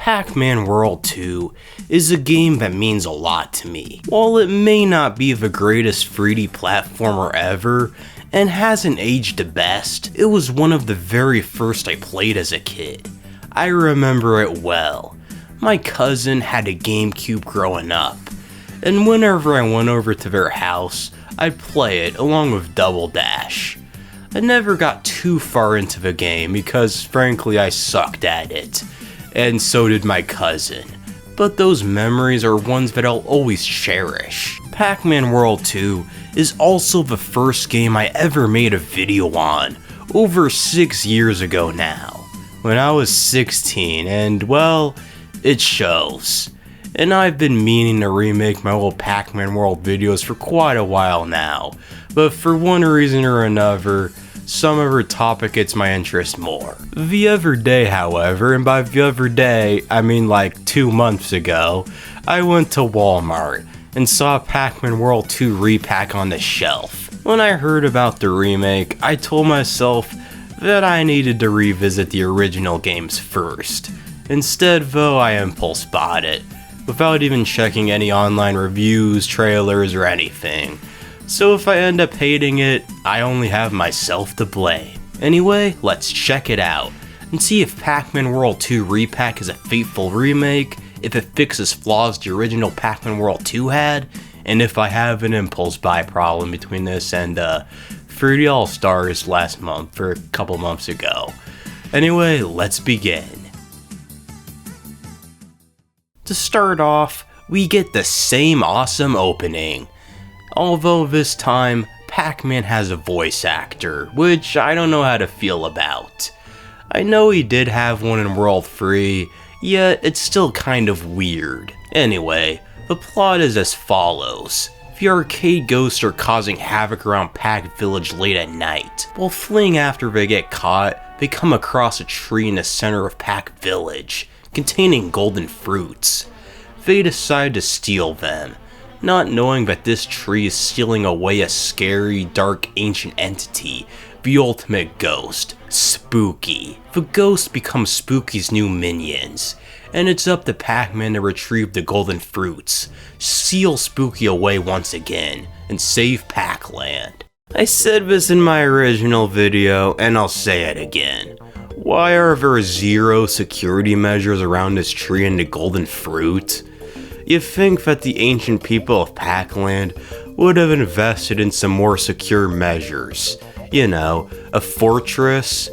Pacman World 2 is a game that means a lot to me. While it may not be the greatest 3D platformer ever, and hasn't aged the best, it was one of the very first I played as a kid. I remember it well. My cousin had a GameCube growing up, and whenever I went over to their house, I'd play it along with Double Dash. I never got too far into the game because frankly I sucked at it, and so did my cousin. But those memories are ones that I'll always cherish. Pacman World 2 is also the first game I ever made a video on, over 6 years ago now, when I was 16, and well, it shows. And I've been meaning to remake my old Pacman World videos for quite a while now, but for one reason or another, some other topic gets my interest more. The other day, however, and by the other day, I mean like 2 months ago, I went to Walmart and saw Pacman World 2 Repac on the shelf. When I heard about the remake, I told myself that I needed to revisit the original games first. Instead, though, I impulse bought it, without even checking any online reviews, trailers, or anything. So if I end up hating it, I only have myself to blame. Anyway, let's check it out, and see if Pacman World 2 Repac is a faithful remake, if it fixes flaws the original Pacman World 2 had, and if I have an impulse buy problem between this and 3D All-Stars last month, or a couple months ago. Anyway, let's begin. To start off, we get the same awesome opening. Although this time, Pac-Man has a voice actor, which I don't know how to feel about. I know he did have one in World 3, yet it's still kind of weird. Anyway, the plot is as follows. The arcade ghosts are causing havoc around Pac Village late at night. While fleeing after they get caught, they come across a tree in the center of Pac Village, containing golden fruits. They decide to steal them, not knowing that this tree is stealing away a scary, dark, ancient entity, the ultimate ghost, Spooky. The ghosts become Spooky's new minions, and it's up to Pac-Man to retrieve the golden fruits, seal Spooky away once again, and save Pac-Land. I said this in my original video, and I'll say it again. Why are there 0 security measures around this tree and the golden fruit? You'd think that the ancient people of Pac-Land would have invested in some more secure measures. You know, a fortress,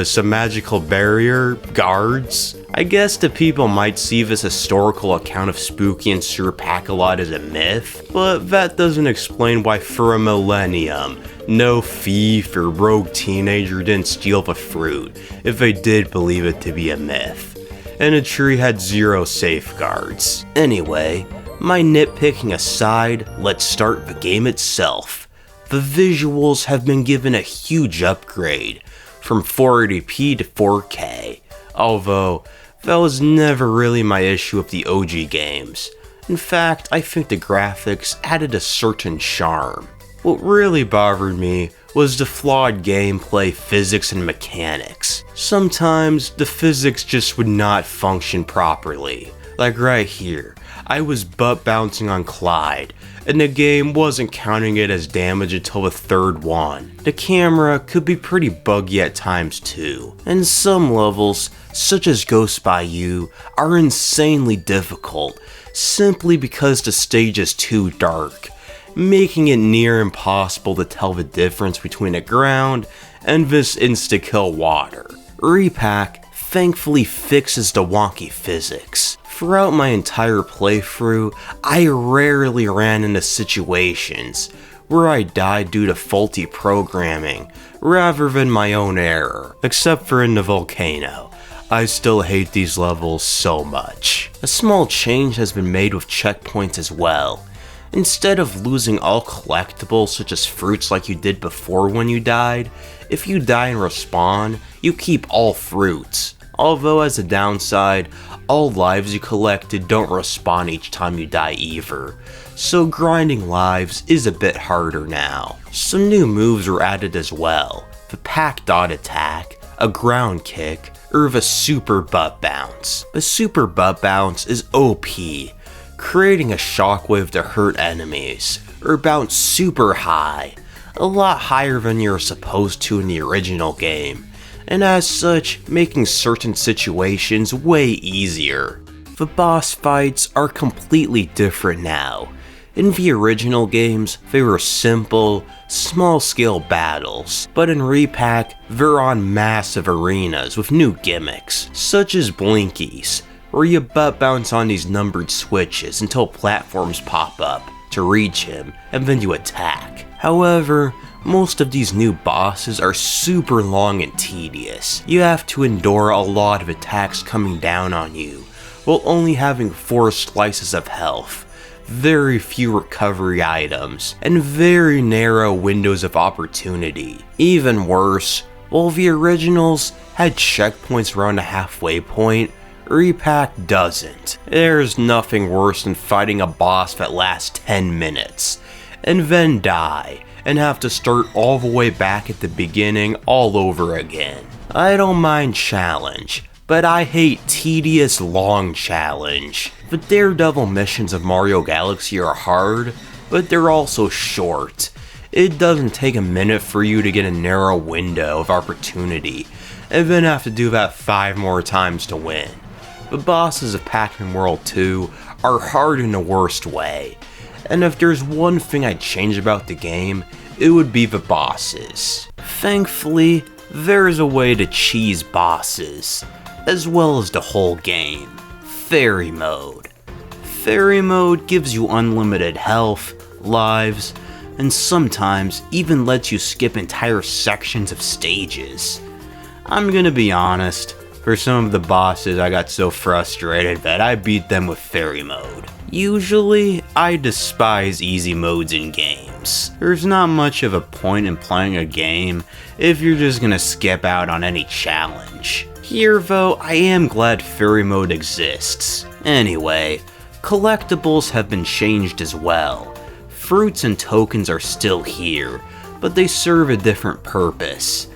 some magical barrier, guards. I guess the people might see this historical account of Spooky and Sir Pac-a-Lot as a myth, but that doesn't explain why for a millennium, no thief or rogue teenager didn't steal the fruit, if they did believe it to be a myth. And the tree had 0 safeguards. Anyway, my nitpicking aside, let's start the game itself. The visuals have been given a huge upgrade, from 480p to 4K, although that was never really my issue with the OG games. In fact, I think the graphics added a certain charm. What really bothered me was the flawed gameplay, physics, and mechanics. Sometimes the physics just would not function properly. Like right here, I was butt bouncing on Clyde, and the game wasn't counting it as damage until the 3rd one. The camera could be pretty buggy at times too, and some levels, such as Ghost by You, are insanely difficult, simply because the stage is too dark, making it near impossible to tell the difference between the ground and this insta-kill water. Repac thankfully fixes the wonky physics. Throughout my entire playthrough, I rarely ran into situations where I died due to faulty programming rather than my own error, except for in the volcano. I still hate these levels so much. A small change has been made with checkpoints as well. Instead of losing all collectibles such as fruits like you did before when you died, if you die and respawn, you keep all fruits. Although as a downside, all lives you collected don't respawn each time you die either, so grinding lives is a bit harder now. Some new moves were added as well. The Pac dot attack, a ground kick, or the Super Butt Bounce. The Super Butt Bounce is OP, creating a shockwave to hurt enemies, or bounce super high, a lot higher than you're supposed to in the original game, and as such, making certain situations way easier. The boss fights are completely different now. In the original games, they were simple, small-scale battles, but in Repac, they're on massive arenas with new gimmicks, such as blinkies, where you butt bounce on these numbered switches until platforms pop up to reach him, and then you attack. However, most of these new bosses are super long and tedious. You have to endure a lot of attacks coming down on you, while only having 4 slices of health, very few recovery items, and very narrow windows of opportunity. Even worse, while the originals had checkpoints around the halfway point, Repac doesn't. There's nothing worse than fighting a boss that lasts 10 minutes, and then die, and have to start all the way back at the beginning all over again. I don't mind challenge, but I hate tedious long challenge. The Daredevil missions of Mario Galaxy are hard, but they're also short. It doesn't take a minute for you to get a narrow window of opportunity, and then have to do that 5 more times to win. The bosses of Pacman World 2 are hard in the worst way, and if there's one thing I'd change about the game, it would be the bosses. Thankfully, there's a way to cheese bosses, as well as the whole game. Fairy Mode. Fairy Mode gives you unlimited health, lives, and sometimes even lets you skip entire sections of stages. I'm gonna be honest, for some of the bosses I got so frustrated that I beat them with Fairy Mode. Usually, I despise easy modes in games. There's not much of a point in playing a game if you're just gonna skip out on any challenge. Here though, I am glad Fairy Mode exists. Anyway, collectibles have been changed as well. Fruits and tokens are still here, but they serve a different purpose.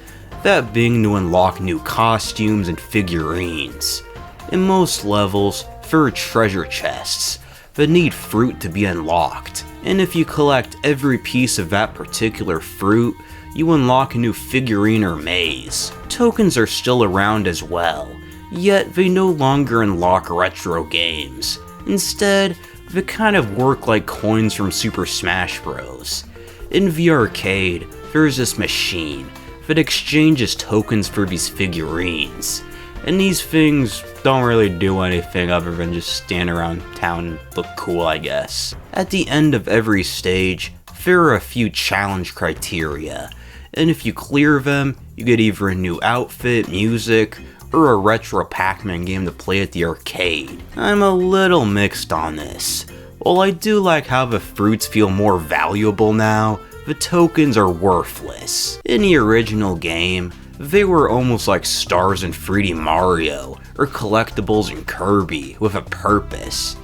That being to unlock new costumes and figurines. In most levels, there are treasure chests that need fruit to be unlocked, and if you collect every piece of that particular fruit, you unlock a new figurine or maze. Tokens are still around as well, yet they no longer unlock retro games. Instead, they kind of work like coins from Super Smash Bros. In the arcade, there's this machine that exchanges tokens for these figurines, and these things don't really do anything other than just stand around town and look cool, I guess. At the end of every stage, there are a few challenge criteria, and if you clear them, you get either a new outfit, music, or a retro Pac-Man game to play at the arcade. I'm a little mixed on this. While I do like how the fruits feel more valuable now, the tokens are worthless. In the original game, they were almost like stars in 3D Mario, or collectibles in Kirby, with a purpose.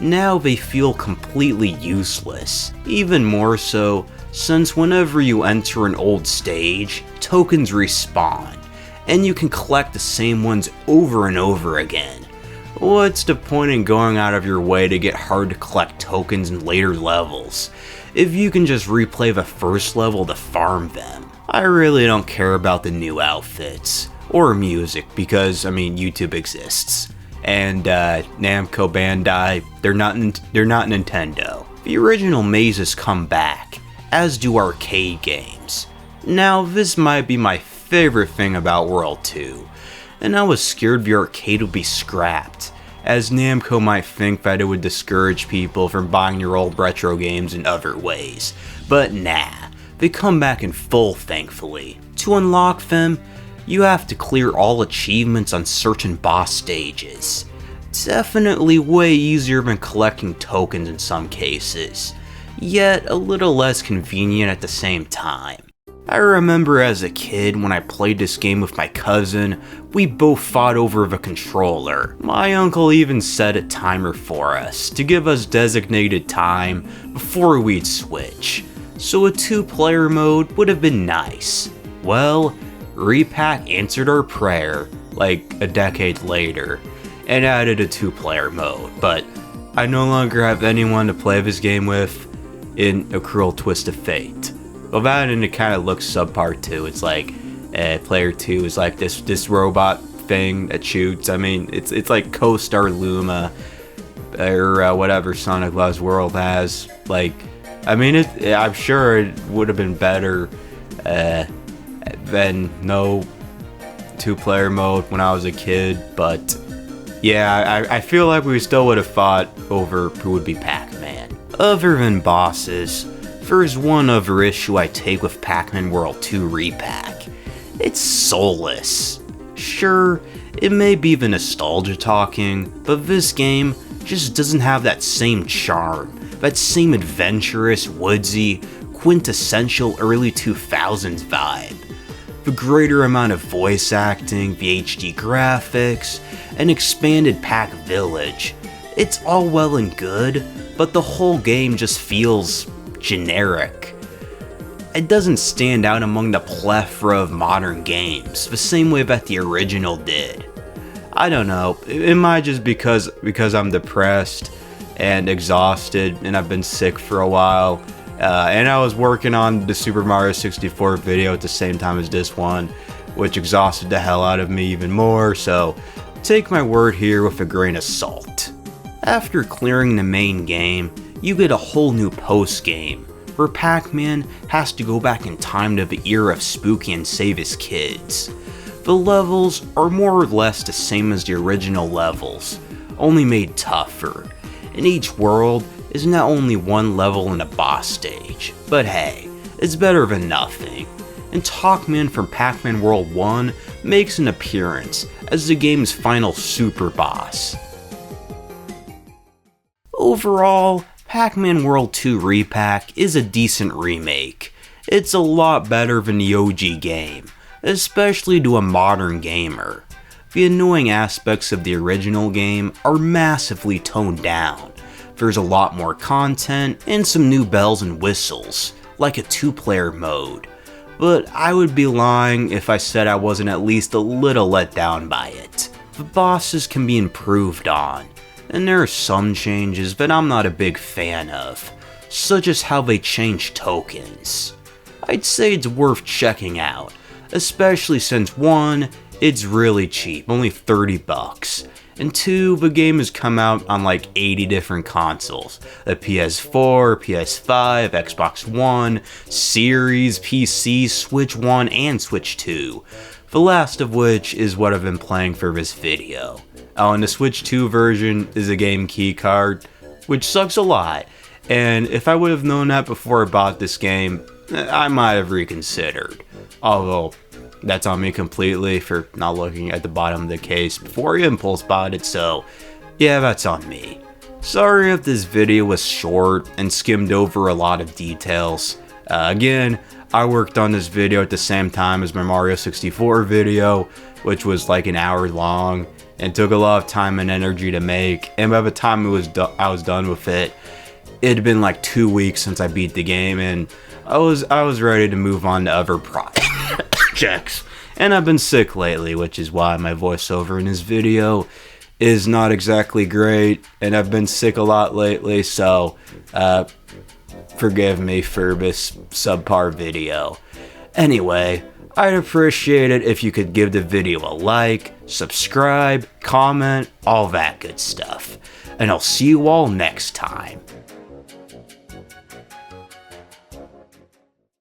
Now they feel completely useless. Even more so, since whenever you enter an old stage, tokens respawn, and you can collect the same ones over and over again. What's the point in going out of your way to get hard to collect tokens in later levels, if you can just replay the first level to farm them? I really don't care about the new outfits, or music, because, YouTube exists. And, Namco Bandai, they're not Nintendo. The original mazes come back, as do arcade games. Now, this might be my favorite thing about World 2, and I was scared the arcade would be scrapped, as Namco might think that it would discourage people from buying your old retro games in other ways. But nah, they come back in full, thankfully. To unlock them, you have to clear all achievements on certain boss stages. Definitely way easier than collecting tokens in some cases, yet a little less convenient at the same time. I remember as a kid when I played this game with my cousin, we both fought over the controller. My uncle even set a timer for us to give us designated time before we'd switch, so a 2-player mode would have been nice. Well, Repac answered our prayer, like a decade later, and added a 2-player mode, but I no longer have anyone to play this game with in A Cruel Twist of Fate. Well, that and it kind of looks subpar too. It's like player 2 is like this robot thing that shoots. I mean, it's like co-star Luma or whatever Sonic Lost World has. Like, I mean, I'm sure it would have been better than no 2-player mode when I was a kid, but yeah, I feel like we still would have fought over who would be Pac-Man. Other than bosses, there's one other issue I take with Pacman World 2 Re-Pac. It's soulless. Sure, it may be the nostalgia talking, but this game just doesn't have that same charm, that same adventurous, woodsy, quintessential early 2000s vibe. The greater amount of voice acting, the HD graphics, an expanded Pac Village, it's all well and good, but the whole game just feels generic. It doesn't stand out among the plethora of modern games, the same way that the original did. I don't know, it might just because I'm depressed and exhausted and I've been sick for a while, and I was working on the Super Mario 64 video at the same time as this one, which exhausted the hell out of me even more, so take my word here with a grain of salt. After clearing the main game, you get a whole new post-game, where Pac-Man has to go back in time to the era of Spooky and save his kids. The levels are more or less the same as the original levels, only made tougher, and each world is not only one level in a boss stage, but hey, it's better than nothing. And Talkman from Pacman World 1 makes an appearance as the game's final super boss. Overall, Pacman World 2 Repac is a decent remake. It's a lot better than the OG game, especially to a modern gamer. The annoying aspects of the original game are massively toned down. There's a lot more content and some new bells and whistles, like a 2-player mode. But I would be lying if I said I wasn't at least a little let down by it. The bosses can be improved on, and there are some changes that I'm not a big fan of, such as how they change tokens. I'd say it's worth checking out, especially since 1, it's really cheap, only $30, and 2, the game has come out on like 80 different consoles, the PS4, PS5, Xbox One, Series, PC, Switch 1, and Switch 2, the last of which is what I've been playing for this video. Oh, and the Switch 2 version is a game keycard, which sucks a lot, and if I would have known that before I bought this game, I might have reconsidered. Although, that's on me completely for not looking at the bottom of the case before I impulse bought it, so yeah, that's on me. Sorry if this video was short and skimmed over a lot of details. Again, I worked on this video at the same time as my Mario 64 video, which was like an hour long, and took a lot of time and energy to make, and by the time I was done with it, it had been like 2 weeks since I beat the game, and I was ready to move on to other projects. And I've been sick lately, which is why my voiceover in this video is not exactly great, and I've been sick a lot lately, so forgive me for this subpar video. Anyway, I'd appreciate it if you could give the video a like, subscribe, comment, all that good stuff. And I'll see you all next time.